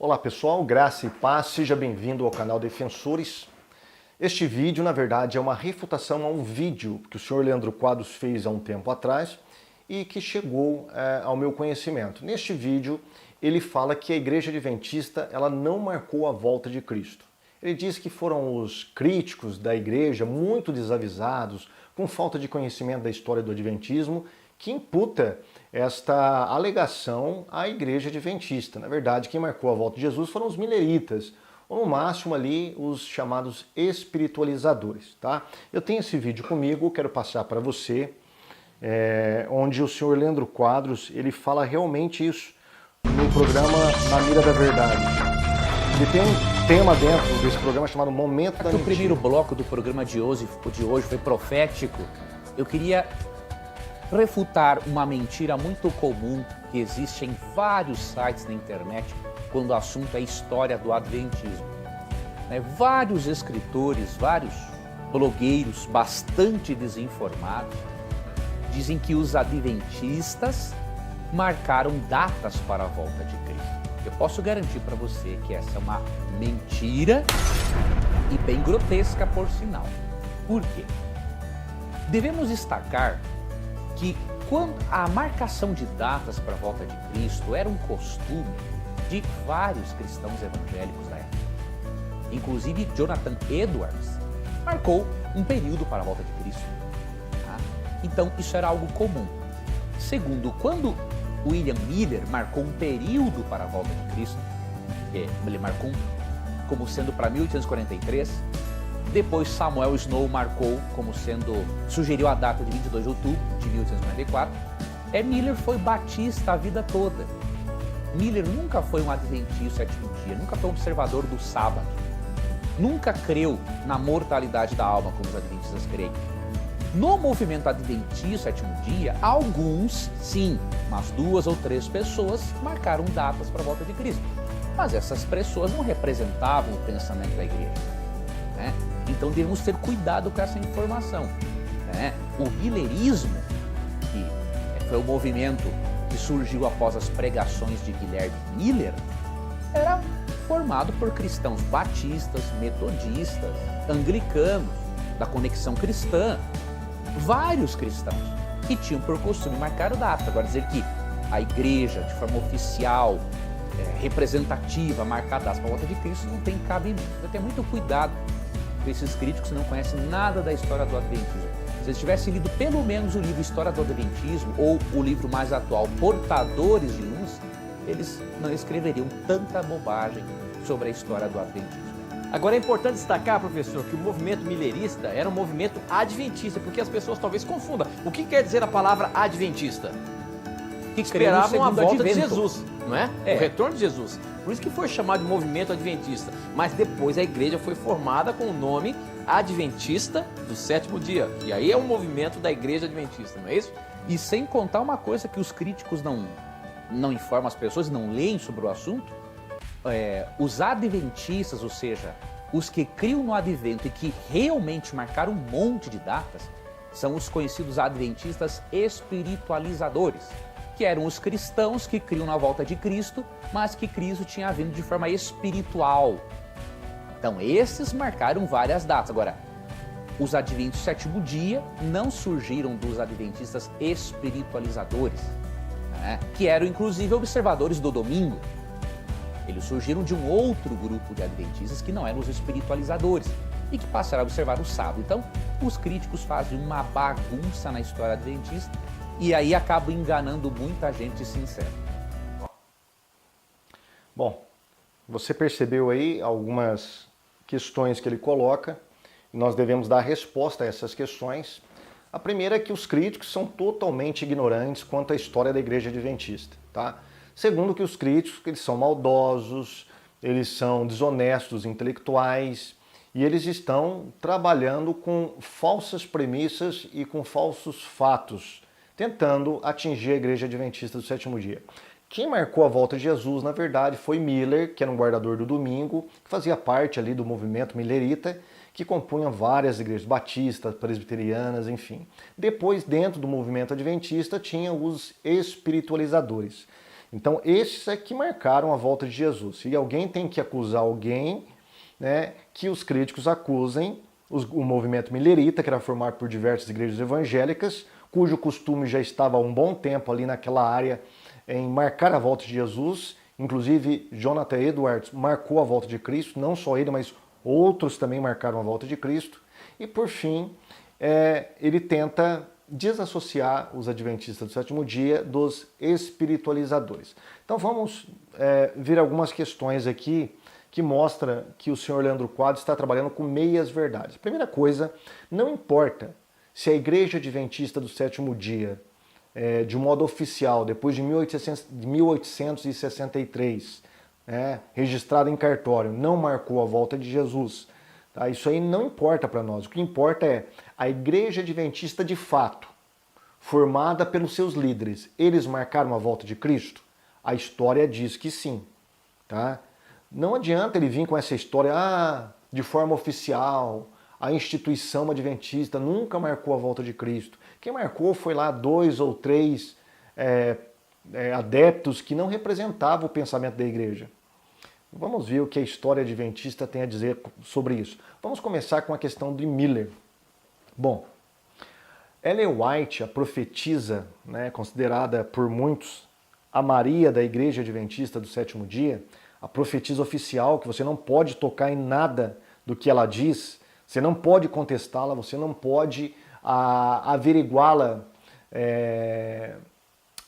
Olá pessoal, graça e paz, seja bem-vindo ao canal Defensores. Este vídeo, na verdade, é uma refutação a um vídeo que o senhor Leandro Quadros fez há um tempo atrás e que chegou ao meu conhecimento. Neste vídeo, ele fala que a Igreja Adventista ela não marcou a volta de Cristo. Ele diz que foram os críticos da Igreja, muito desavisados, com falta de conhecimento da história do Adventismo, que imputa esta alegação à Igreja Adventista. Na verdade, quem marcou a volta de Jesus foram os mileritas, ou no máximo ali os chamados espiritualizadores, tá? Eu tenho esse vídeo comigo, quero passar para você, onde o senhor Leandro Quadros, ele fala realmente isso no programa Na Mira da Verdade. Ele tem um tema dentro desse programa chamado Momento da Mentira. O primeiro bloco do programa de hoje foi profético. Eu queria refutar uma mentira muito comum que existe em vários sites na internet quando o assunto é história do Adventismo. Vários escritores, vários blogueiros bastante desinformados dizem que os adventistas marcaram datas para a volta de Cristo. Eu posso garantir para você que essa é uma mentira e bem grotesca, por sinal. Por quê? Devemos destacar que quando a marcação de datas para a volta de Cristo era um costume de vários cristãos evangélicos da época. Inclusive Jonathan Edwards marcou um período para a volta de Cristo. Tá? Então isso era algo comum. Segundo, quando William Miller marcou um período para a volta de Cristo, ele marcou como sendo para 1843, depois Samuel Snow marcou como sendo, sugeriu a data de 22 de outubro de 1894, Miller foi batista a vida toda. Miller nunca foi um adventista sétimo dia, nunca foi um observador do sábado, nunca creu na mortalidade da alma como os adventistas creem. No movimento adventista sétimo dia, alguns, sim, mas 2 ou 3 pessoas marcaram datas para a volta de Cristo. Mas essas pessoas não representavam o pensamento da igreja. Então devemos ter cuidado com essa informação. O millerismo, que foi o movimento que surgiu após as pregações de Guilherme Miller, era formado por cristãos batistas, metodistas, anglicanos, da Conexão Cristã, vários cristãos que tinham por costume marcar o data. Agora dizer que a igreja, de forma oficial, representativa, marcar datas para a volta de Cristo, não tem cabimento. Então tenha muito cuidado com esses críticos que não conhecem nada da história do Adventismo. Se eles tivessem lido pelo menos o livro História do Adventismo ou o livro mais atual, Portadores de Luz, eles não escreveriam tanta bobagem sobre a história do Adventismo. Agora é importante destacar, professor, que o movimento millerista era um movimento adventista, porque as pessoas talvez confundam. O que quer dizer a palavra adventista? Que esperavam a volta de Jesus, não é? O retorno de Jesus. Por isso que foi chamado de movimento adventista. Mas depois a igreja foi formada com o nome Adventista do Sétimo Dia. E aí é um movimento da igreja adventista, não é isso? E sem contar uma coisa que os críticos não informam as pessoas, não leem sobre o assunto, os adventistas, ou seja, os que criam no advento e que realmente marcaram um monte de datas, são os conhecidos adventistas espiritualizadores, que eram os cristãos que criam na volta de Cristo, mas que Cristo tinha vindo de forma espiritual. Então esses marcaram várias datas. Agora, os adventistas do sétimo dia não surgiram dos adventistas espiritualizadores, que eram inclusive observadores do domingo. Eles surgiram de um outro grupo de adventistas que não eram os espiritualizadores e que passaram a observar o sábado. Então, os críticos fazem uma bagunça na história adventista e aí acabam enganando muita gente sincera. Bom, você percebeu aí algumas questões que ele coloca e nós devemos dar resposta a essas questões. A primeira é que os críticos são totalmente ignorantes quanto à história da Igreja Adventista, tá? Segundo, que os críticos eles são maldosos, eles são desonestos intelectuais e eles estão trabalhando com falsas premissas e com falsos fatos, tentando atingir a Igreja Adventista do sétimo dia. Quem marcou a volta de Jesus, na verdade, foi Miller, que era um guardador do domingo, que fazia parte ali do movimento millerita, que compunha várias igrejas batistas, presbiterianas, enfim. Depois, dentro do movimento adventista, tinha os espiritualizadores. Então, esses é que marcaram a volta de Jesus. Se alguém tem que acusar alguém, né, que os críticos acusem o movimento milerita, que era formado por diversas igrejas evangélicas, cujo costume já estava há um bom tempo ali naquela área em marcar a volta de Jesus. Inclusive, Jonathan Edwards marcou a volta de Cristo, não só ele, mas outros também marcaram a volta de Cristo. E, por fim, ele tenta desassociar os adventistas do sétimo dia dos espiritualizadores. Então vamos ver algumas questões aqui que mostra que o senhor Leandro Quadros está trabalhando com meias verdades. Primeira coisa, não importa se a Igreja Adventista do sétimo dia, de um modo oficial, depois de 1863, registrada em cartório, não marcou a volta de Jesus. Tá? Isso aí não importa para nós. O que importa é a Igreja Adventista de fato, formada pelos seus líderes. Eles marcaram a volta de Cristo? A história diz que sim. Tá? Não adianta ele vir com essa história de forma oficial, a instituição adventista nunca marcou a volta de Cristo. Quem marcou foi lá 2 ou 3 adeptos que não representavam o pensamento da igreja. Vamos ver o que a história adventista tem a dizer sobre isso. Vamos começar com a questão de Miller. Bom, Ellen White, a profetisa, considerada por muitos a Maria da Igreja Adventista do sétimo dia, a profetisa oficial, que você não pode tocar em nada do que ela diz, você não pode contestá-la, você não pode averiguá-la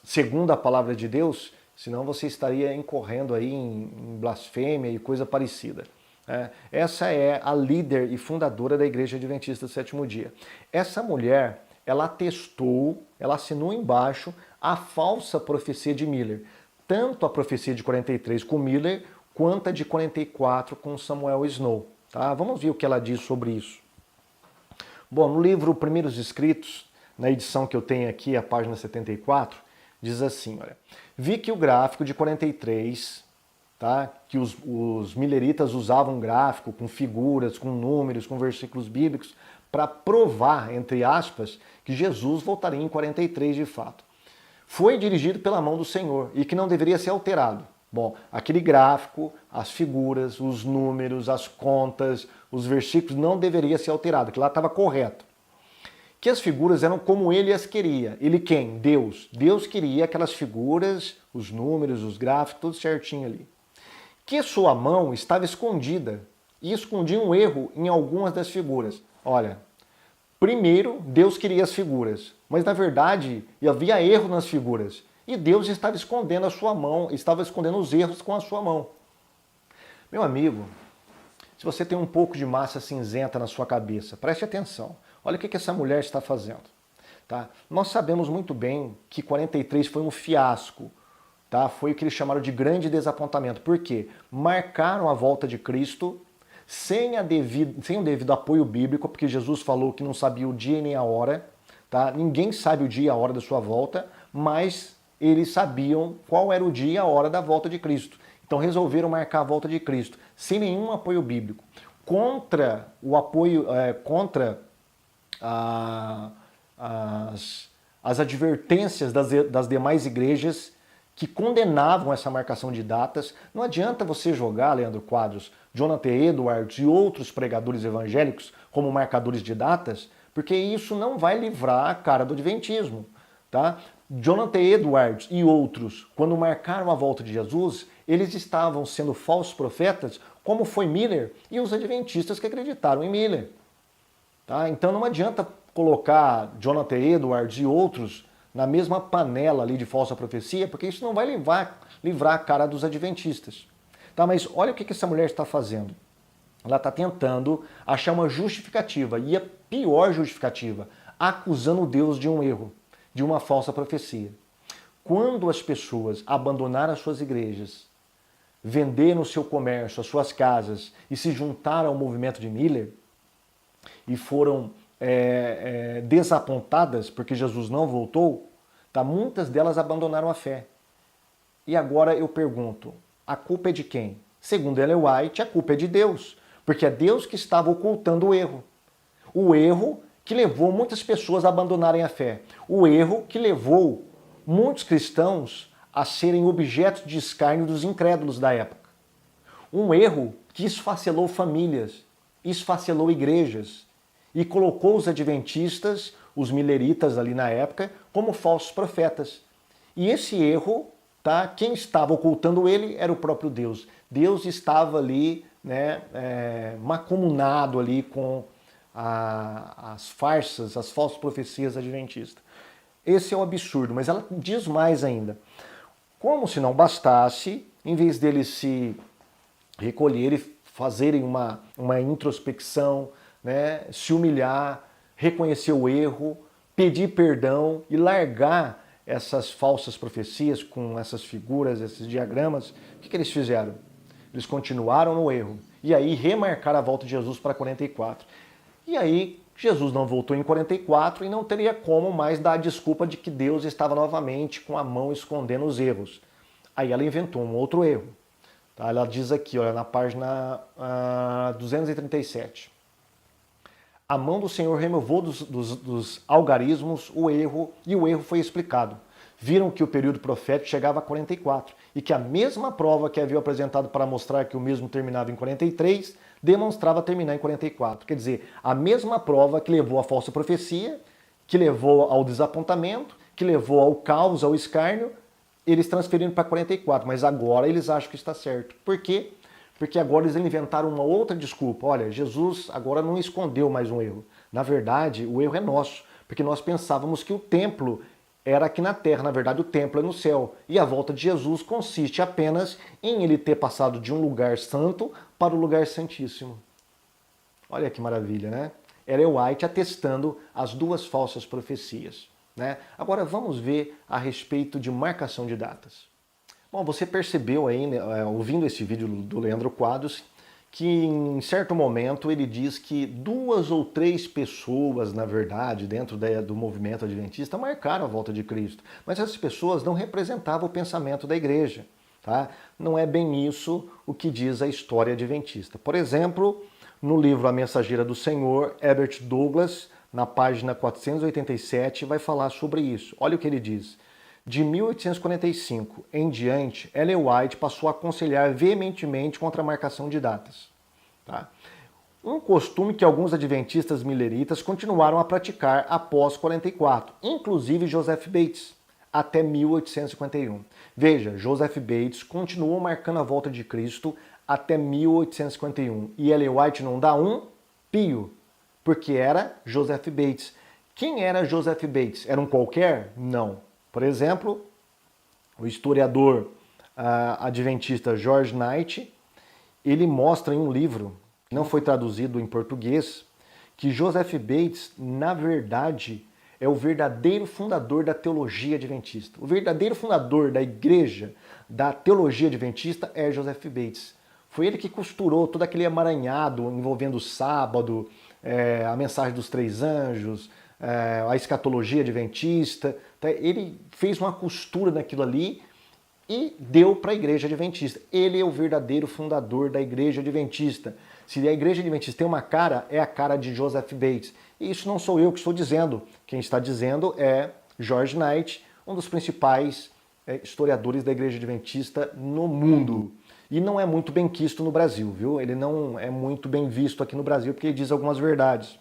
segundo a palavra de Deus, senão você estaria incorrendo aí em blasfêmia e coisa parecida. Essa é a líder e fundadora da Igreja Adventista do sétimo dia. Essa mulher, ela atestou, ela assinou embaixo a falsa profecia de Miller. Tanto a profecia de 43 com Miller, quanto a de 44 com Samuel Snow. Tá? Vamos ver o que ela diz sobre isso. Bom, no livro Primeiros Escritos, na edição que eu tenho aqui, a página 74, diz assim, olha, vi que o gráfico de 43, tá, que os milleritas usavam um gráfico com figuras, com números, com versículos bíblicos, para provar, entre aspas, que Jesus voltaria em 43 de fato. Foi dirigido pela mão do Senhor e que não deveria ser alterado. Bom, aquele gráfico, as figuras, os números, as contas, os versículos não deveria ser alterado, que lá estava correto. Que as figuras eram como ele as queria. Ele quem? Deus. Deus queria aquelas figuras, os números, os gráficos, tudo certinho ali. Que sua mão estava escondida e escondia um erro em algumas das figuras. Olha, primeiro Deus queria as figuras, mas na verdade havia erro nas figuras. E Deus estava escondendo a sua mão, estava escondendo os erros com a sua mão. Meu amigo, se você tem um pouco de massa cinzenta na sua cabeça, preste atenção. Olha o que essa mulher está fazendo. Tá? Nós sabemos muito bem que 43 foi um fiasco. Tá? Foi o que eles chamaram de grande desapontamento. Por quê? Marcaram a volta de Cristo sem o devido apoio bíblico, porque Jesus falou que não sabia o dia e nem a hora. Tá? Ninguém sabe o dia e a hora da sua volta, mas eles sabiam qual era o dia e a hora da volta de Cristo. Então resolveram marcar a volta de Cristo, sem nenhum apoio bíblico. Contra o apoio, contra as advertências das demais igrejas que condenavam essa marcação de datas. Não adianta você jogar, Leandro Quadros, Jonathan Edwards e outros pregadores evangélicos como marcadores de datas, porque isso não vai livrar a cara do adventismo. Tá? Jonathan Edwards e outros, quando marcaram a volta de Jesus, eles estavam sendo falsos profetas, como foi Miller e os adventistas que acreditaram em Miller. Tá? Então não adianta colocar Jonathan Edwards e outros na mesma panela ali de falsa profecia, porque isso não vai livrar a cara dos adventistas. Tá? Mas olha o que essa mulher está fazendo. Ela está tentando achar uma justificativa, e a pior justificativa, acusando Deus de um erro, de uma falsa profecia. Quando as pessoas abandonaram as suas igrejas, venderam o seu comércio, as suas casas e se juntaram ao movimento de Miller e foram desapontadas porque Jesus não voltou, tá? Muitas delas abandonaram a fé. E agora eu pergunto, a culpa é de quem? Segundo Ellen White, a culpa é de Deus, porque é Deus que estava ocultando o erro. O erro que levou muitas pessoas a abandonarem a fé. O erro que levou muitos cristãos a serem objetos de escárnio dos incrédulos da época. Um erro que esfacelou famílias, esfacelou igrejas e colocou os adventistas, os mileritas ali na época, como falsos profetas. E esse erro, tá, quem estava ocultando ele era o próprio Deus. Deus estava ali, né, macumunado ali com as farsas, as falsas profecias adventistas. Esse é o absurdo, mas ela diz mais ainda. Como se não bastasse, em vez deles se recolherem, fazerem uma introspecção, né, se humilhar, reconhecer o erro, pedir perdão e largar essas falsas profecias com essas figuras, esses diagramas, o que eles fizeram? Eles continuaram no erro e aí remarcaram a volta de Jesus para 44. E aí Jesus não voltou em 44 e não teria como mais dar a desculpa de que Deus estava novamente com a mão escondendo os erros. Aí ela inventou um outro erro. Tá? Ela diz aqui, olha, na página 237. A mão do Senhor removou dos algarismos o erro e o erro foi explicado. Viram que o período profético chegava a 44 e que a mesma prova que havia apresentado para mostrar que o mesmo terminava em 43 demonstrava terminar em 44. Quer dizer, a mesma prova que levou à falsa profecia, que levou ao desapontamento, que levou ao caos, ao escárnio, eles transferiram para 44, mas agora eles acham que está certo. Por quê? Porque agora eles inventaram uma outra desculpa. Olha, Jesus agora não escondeu mais um erro. Na verdade, o erro é nosso, porque nós pensávamos que o templo era aqui na terra. Na verdade, o templo é no céu. E a volta de Jesus consiste apenas em ele ter passado de um lugar santo para o lugar santíssimo. Olha que maravilha, né? Ellen White atestando as duas falsas profecias, né? Agora vamos ver a respeito de marcação de datas. Bom, você percebeu aí, né, ouvindo esse vídeo do Leandro Quadros, que em certo momento ele diz que 2 ou 3 pessoas, na verdade, dentro do movimento adventista, marcaram a volta de Cristo. Mas essas pessoas não representavam o pensamento da igreja. Tá? Não é bem isso o que diz a história adventista. Por exemplo, no livro A Mensageira do Senhor, Herbert Douglas, na página 487, vai falar sobre isso. Olha o que ele diz. De 1845 em diante, Ellen White passou a aconselhar veementemente contra a marcação de datas. Tá? Um costume que alguns adventistas mileritas continuaram a praticar após 44, inclusive Joseph Bates, até 1851. Veja, Joseph Bates continuou marcando a volta de Cristo até 1851 e Ellen White não dá um pio, porque era Joseph Bates. Quem era Joseph Bates? Era um qualquer? Não. Por exemplo, o historiador adventista George Knight, ele mostra em um livro, que não foi traduzido em português, que Joseph Bates, na verdade, é o verdadeiro fundador da teologia adventista. O verdadeiro fundador da igreja, da teologia adventista, é Joseph Bates. Foi ele que costurou todo aquele emaranhado envolvendo o sábado, a mensagem dos 3 anjos, a escatologia adventista. Ele fez uma costura naquilo ali e deu para a igreja adventista. Ele é o verdadeiro fundador da igreja adventista. Se a igreja adventista tem uma cara, é a cara de Joseph Bates. E isso não sou eu que estou dizendo. Quem está dizendo é George Knight, um dos principais historiadores da igreja adventista no mundo. E não é muito bem quisto no Brasil, viu? Ele não é muito bem visto aqui no Brasil porque ele diz algumas verdades.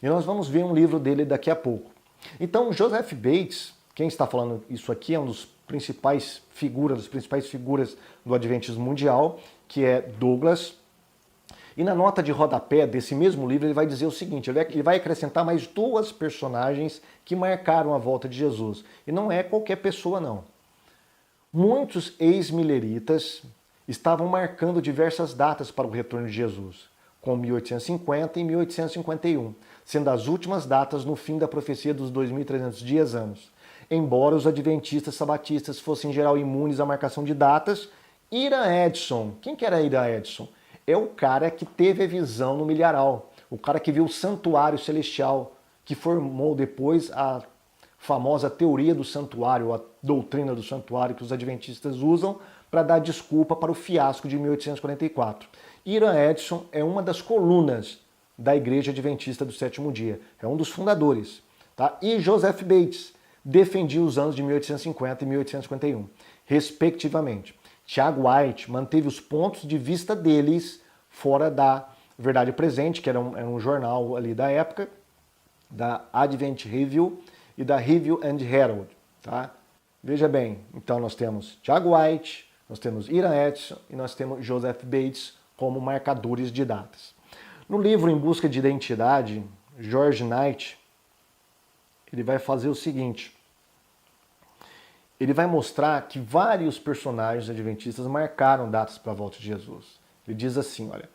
E nós vamos ver um livro dele daqui a pouco. Então, Joseph Bates, quem está falando isso aqui, é um dos principais figuras do Adventismo mundial, que é Douglas. E na nota de rodapé desse mesmo livro, ele vai dizer o seguinte, ele vai acrescentar mais 2 personagens que marcaram a volta de Jesus. E não é qualquer pessoa, não. Muitos ex-mileritas estavam marcando diversas datas para o retorno de Jesus, como 1850 e 1851, sendo as últimas datas no fim da profecia dos 2.300 anos. Embora os adventistas sabatistas fossem em geral imunes à marcação de datas, Hiram Edson, quem que era Hiram Edson? É o cara que teve a visão no milharal, o cara que viu o santuário celestial, que formou depois a famosa teoria do santuário, a doutrina do santuário que os adventistas usam para dar desculpa para o fiasco de 1844. Hiram Edson é uma das colunas da Igreja Adventista do Sétimo Dia, é um dos fundadores. Tá? E Joseph Bates defendia os anos de 1850 e 1851. respectivamente. Tiago White manteve os pontos de vista deles fora da Verdade Presente, que era um jornal ali da época, da Advent Review e da Review and Herald. Tá? Veja bem, então nós temos Tiago White, nós temos Ira Edson e nós temos Joseph Bates como marcadores de datas. No livro Em Busca de Identidade, George Knight, ele vai fazer o seguinte: ele vai mostrar que vários personagens adventistas marcaram datas para a volta de Jesus. Ele diz assim, olha,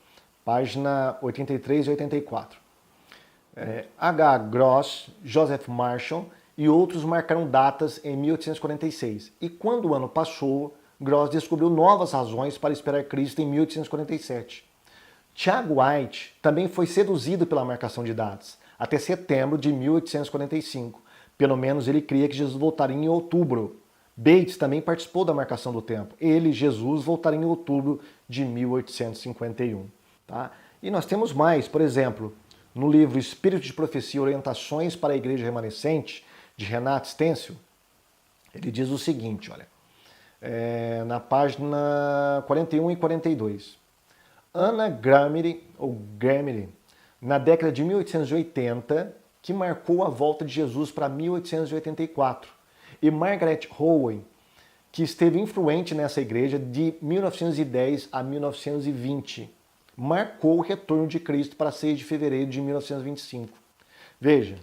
página 83 e 84. H. Gross, Joseph Marshall e outros marcaram datas em 1846. E quando o ano passou, Gross descobriu novas razões para esperar Cristo em 1847. Tiago White também foi seduzido pela marcação de datas, até setembro de 1845. Pelo menos ele cria que Jesus voltaria em outubro. Bates também participou da marcação do tempo. Ele, Jesus, voltaria em outubro de 1851. Tá? E nós temos mais, por exemplo, no livro Espírito de Profecia e Orientações para a Igreja Remanescente, de Renat Stencil, ele diz o seguinte, olha, na página 41 e 42. Anna Grammy, na década de 1880, que marcou a volta de Jesus para 1884. E Margaret Howe, que esteve influente nessa igreja de 1910 a 1920, marcou o retorno de Cristo para 6 de fevereiro de 1925. Veja,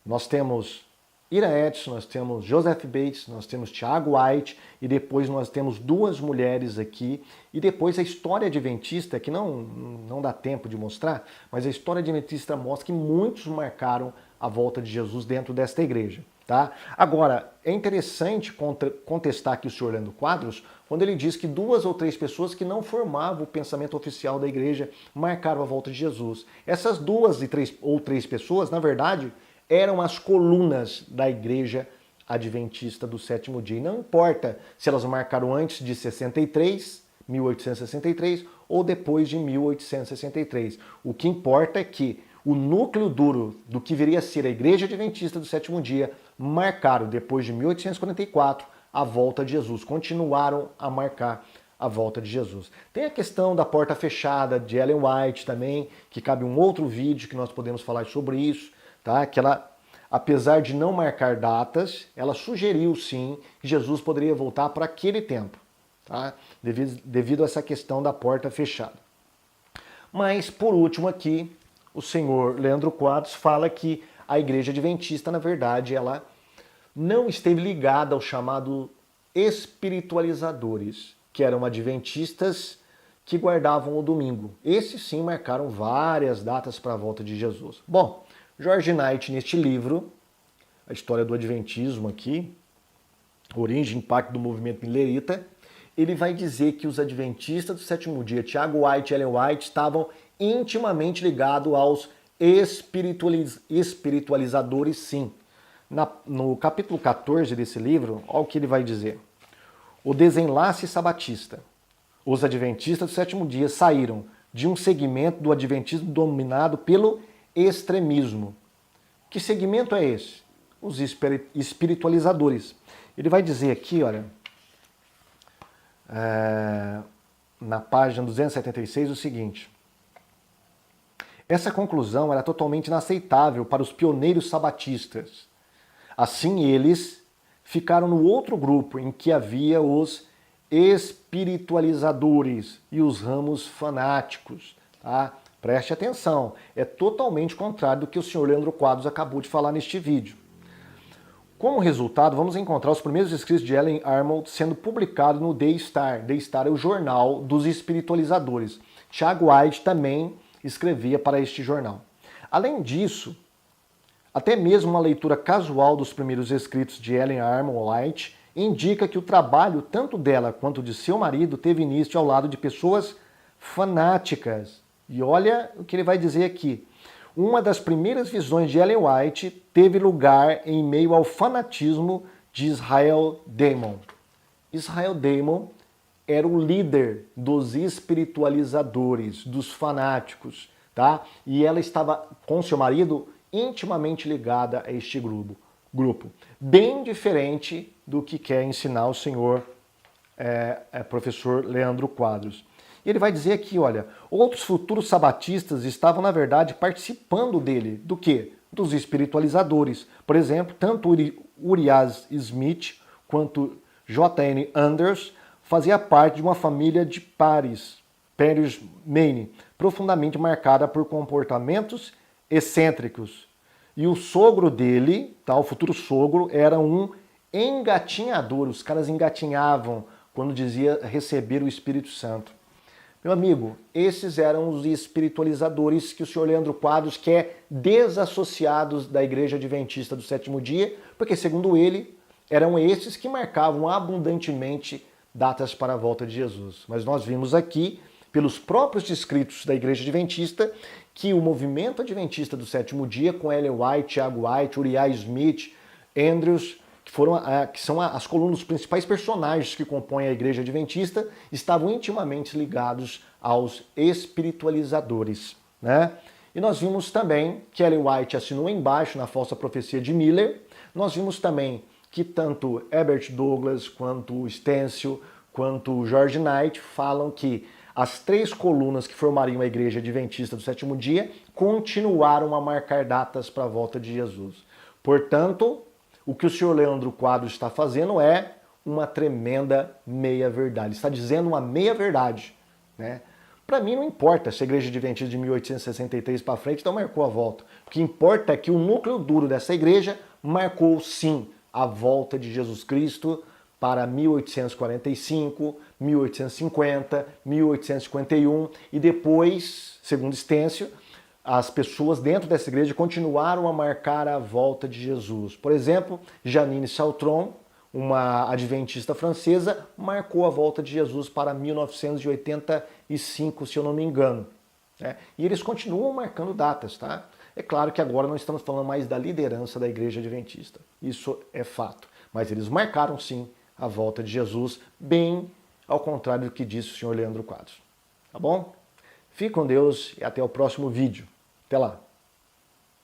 nós temos Ira Edson, nós temos Joseph Bates, nós temos Tiago White e depois nós temos duas mulheres aqui e depois a história adventista, que não dá tempo de mostrar, mas a história adventista mostra que muitos marcaram a volta de Jesus dentro desta igreja. Tá? Agora, é interessante contestar aqui o senhor Leandro Quadros quando ele diz que 2 ou 3 pessoas que não formavam o pensamento oficial da igreja marcaram a volta de Jesus. Essas 2 ou 3 pessoas, na verdade, eram as colunas da igreja adventista do sétimo dia. E não importa se elas marcaram antes de 1863, ou depois de 1863. O que importa é que o núcleo duro do que viria a ser a igreja adventista do sétimo dia marcaram, depois de 1844, a volta de Jesus. Continuaram a marcar a volta de Jesus. Tem a questão da porta fechada de Ellen White também, que cabe um outro vídeo que nós podemos falar sobre isso. Tá? Que ela, apesar de não marcar datas, ela sugeriu sim que Jesus poderia voltar para aquele tempo, tá? Devido a essa questão da porta fechada. Mas, por último aqui, o senhor Leandro Quadros fala que a igreja adventista, na verdade, ela não esteve ligada ao chamado espiritualizadores, que eram adventistas que guardavam o domingo. Esses sim marcaram várias datas para a volta de Jesus. Bom, George Knight, neste livro, a história do Adventismo aqui, origem e impacto do movimento milerita, ele vai dizer que os adventistas do sétimo dia, Tiago White e Ellen White, estavam intimamente ligados aos espiritualizadores, sim. No capítulo 14 desse livro, olha o que ele vai dizer. O desenlace sabatista. Os adventistas do sétimo dia saíram de um segmento do adventismo dominado pelo extremismo. Que segmento é esse? Os espiritualizadores. Ele vai dizer aqui, olha, na página 276, o seguinte. Essa conclusão era totalmente inaceitável para os pioneiros sabatistas. Assim, eles ficaram no outro grupo em que havia os espiritualizadores e os ramos fanáticos. Tá? Preste atenção, é totalmente contrário do que o senhor Leandro Quadros acabou de falar neste vídeo. Como resultado, vamos encontrar os primeiros escritos de Ellen Armold sendo publicados no The Star. The Star é o jornal dos espiritualizadores. Tiago White também escrevia para este jornal. Além disso, até mesmo uma leitura casual dos primeiros escritos de Ellen Armold White indica que o trabalho tanto dela quanto de seu marido teve início ao lado de pessoas fanáticas. E olha o que ele vai dizer aqui. Uma das primeiras visões de Ellen White teve lugar em meio ao fanatismo de Israel Damon. Israel Damon era o líder dos espiritualizadores, dos fanáticos, tá? E ela estava com seu marido intimamente ligada a este grupo. Bem diferente do que quer ensinar o senhor professor Leandro Quadros. E ele vai dizer aqui, olha, outros futuros sabatistas estavam, na verdade, participando dele. Do quê? Dos espiritualizadores. Por exemplo, tanto Urias Smith quanto J.N. Anders fazia parte de uma família de Paris Maine, profundamente marcada por comportamentos excêntricos. E o sogro dele, tá, o futuro sogro, era um engatinhador. Os caras engatinhavam quando dizia receber o Espírito Santo. Meu amigo, esses eram os espiritualizadores que o senhor Leandro Quadros quer desassociados da Igreja Adventista do Sétimo Dia, porque, segundo ele, eram esses que marcavam abundantemente datas para a volta de Jesus. Mas nós vimos aqui, pelos próprios escritos da Igreja Adventista, que o movimento adventista do Sétimo Dia, com Ellen White, Tiago White, Uriah Smith, Andrews, que são as colunas, os principais personagens que compõem a Igreja Adventista, estavam intimamente ligados aos espiritualizadores, né? E nós vimos também que Ellen White assinou embaixo na falsa profecia de Miller. Nós vimos também que tanto Herbert Douglas, quanto Stencil, quanto George Knight falam que as três colunas que formariam a Igreja Adventista do Sétimo Dia continuaram a marcar datas para a volta de Jesus. Portanto, o que o senhor Leandro Quadros está fazendo é uma tremenda meia-verdade. Ele está dizendo uma meia-verdade, né? Para mim não importa se a Igreja Adventista de 1863 para frente não marcou a volta. O que importa é que o núcleo duro dessa igreja marcou sim a volta de Jesus Cristo para 1845, 1850, 1851 e depois, segundo Stencil, as pessoas dentro dessa igreja continuaram a marcar a volta de Jesus. Por exemplo, Janine Saltron, uma adventista francesa, marcou a volta de Jesus para 1985, se eu não me engano. E eles continuam marcando datas, tá? É claro que agora não estamos falando mais da liderança da igreja adventista. Isso é fato. Mas eles marcaram sim a volta de Jesus, bem ao contrário do que disse o senhor Leandro Quadros. Tá bom? Fique com Deus e até o próximo vídeo. Até lá!